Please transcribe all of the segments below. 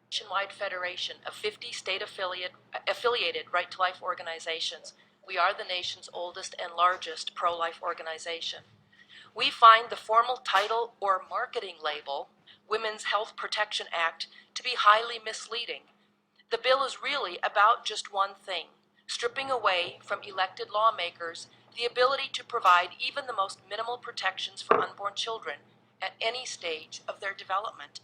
nationwide federation of 50 state-affiliated right-to-life organizations. We are the nation's oldest and largest pro-life organization. We find the formal title or marketing label, Women's Health Protection Act, to be highly misleading. The bill is really about just one thing: stripping away from elected lawmakers the ability to provide even the most minimal protections for unborn children at any stage of their development.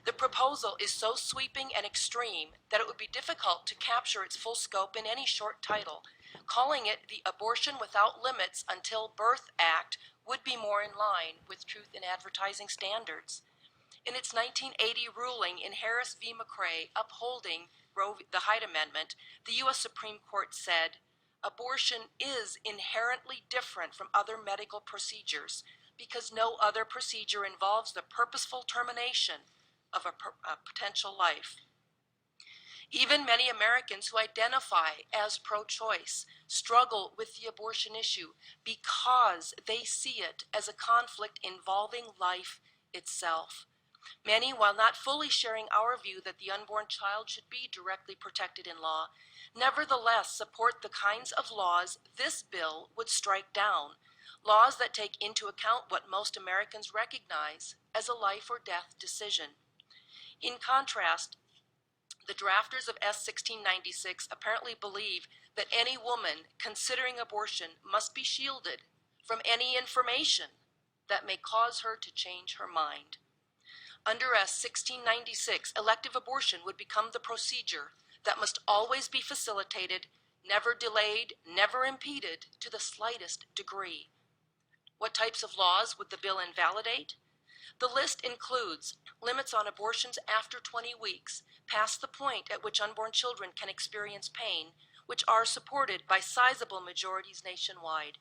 The proposal is so sweeping and extreme that it would be difficult to capture its full scope in any short title. Calling it the Abortion Without Limits Until Birth Act would be more in line with truth in advertising standards. In its 1980 ruling in Harris v. McRae upholding the Hyde Amendment, the U.S. Supreme Court said, "Abortion is inherently different from other medical procedures because no other procedure involves the purposeful termination of a potential life." Even many Americans who identify as pro-choice struggle with the abortion issue because they see it as a conflict involving life itself. Many, while not fully sharing our view that the unborn child should be directly protected in law, nevertheless support the kinds of laws this bill would strike down, laws that take into account what most Americans recognize as a life or death decision. In contrast, the drafters of S. 1696 apparently believe that any woman considering abortion must be shielded from any information that may cause her to change her mind. Under S. 1696, elective abortion would become the procedure that must always be facilitated, never delayed, never impeded to the slightest degree. What types of laws would the bill invalidate? The list includes limits on abortions after 20 weeks, past the point at which unborn children can experience pain, which are supported by sizable majorities nationwide.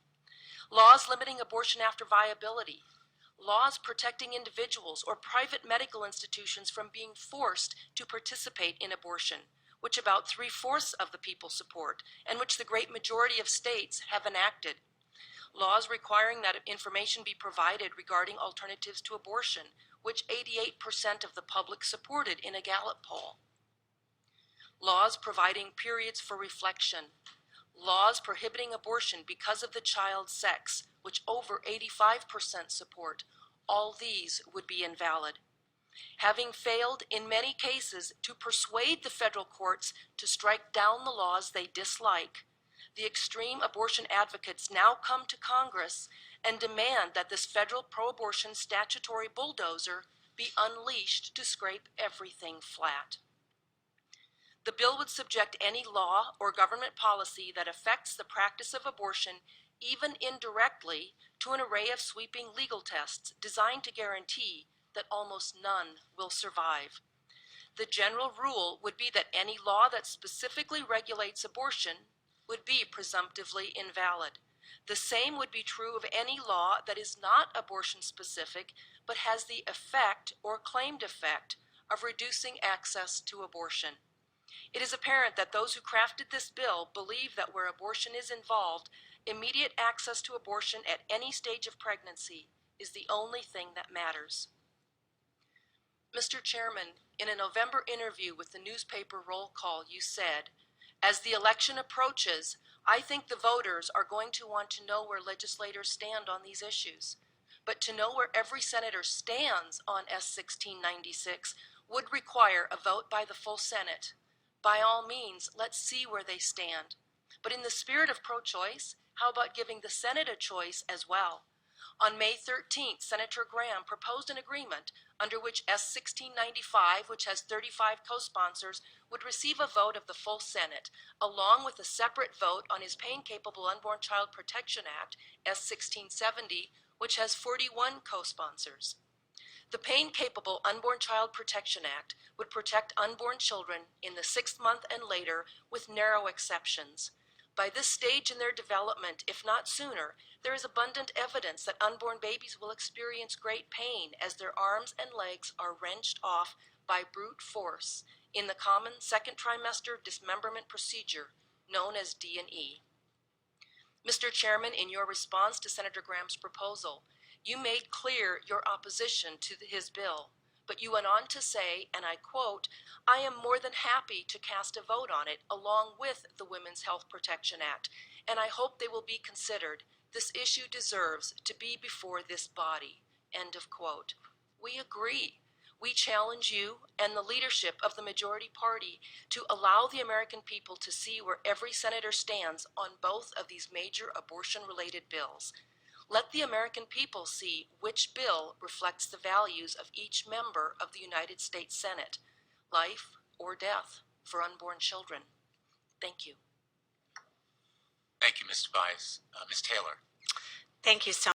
Laws limiting abortion after viability. Laws protecting individuals or private medical institutions from being forced to participate in abortion, which about 3/4 of the people support, and which the great majority of states have enacted. Laws requiring that information be provided regarding alternatives to abortion, which 88% of the public supported in a Gallup poll. Laws providing periods for reflection. Laws prohibiting abortion because of the child's sex, which over 85% support. All these would be invalid. Having failed in many cases to persuade the federal courts to strike down the laws they dislike, the extreme abortion advocates now come to Congress and demand that this federal pro-abortion statutory bulldozer be unleashed to scrape everything flat. The bill would subject any law or government policy that affects the practice of abortion, even indirectly, to an array of sweeping legal tests designed to guarantee that almost none will survive. The general rule would be that any law that specifically regulates abortion would be presumptively invalid. The same would be true of any law that is not abortion specific but has the effect or claimed effect of reducing access to abortion. It is apparent that those who crafted this bill believe that where abortion is involved, immediate access to abortion at any stage of pregnancy is the only thing that matters. Mr. Chairman, in a November interview with the newspaper Roll Call, you said, "As the election approaches, I think the voters are going to want to know where legislators stand on these issues. But to know where every senator stands on S. 1696 would require a vote by the full Senate. By all means, let's see where they stand. But in the spirit of pro-choice, how about giving the Senate a choice as well?" On May 13th, Senator Graham proposed an agreement under which S. 1695, which has 35 co-sponsors, would receive a vote of the full Senate, along with a separate vote on his Pain-Capable Unborn Child Protection Act, S. 1670, which has 41 co-sponsors. The Pain-Capable Unborn Child Protection Act would protect unborn children in the 6th month and later with narrow exceptions. By this stage in their development, if not sooner, there is abundant evidence that unborn babies will experience great pain as their arms and legs are wrenched off by brute force in the common second trimester dismemberment procedure known as D&E. Mr. Chairman, in your response to Senator Graham's proposal, you made clear your opposition to his bill. But you went on to say, and I quote, "I am more than happy to cast a vote on it along with the Women's Health Protection Act, and I hope they will be considered. This issue deserves to be before this body." End of quote. We agree. We challenge you and the leadership of the majority party to allow the American people to see where every senator stands on both of these major abortion-related bills. Let the American people see which bill reflects the values of each member of the United States Senate, life or death for unborn children. Thank you. Thank you, Ms. Tobias. Ms. Taylor. Thank you so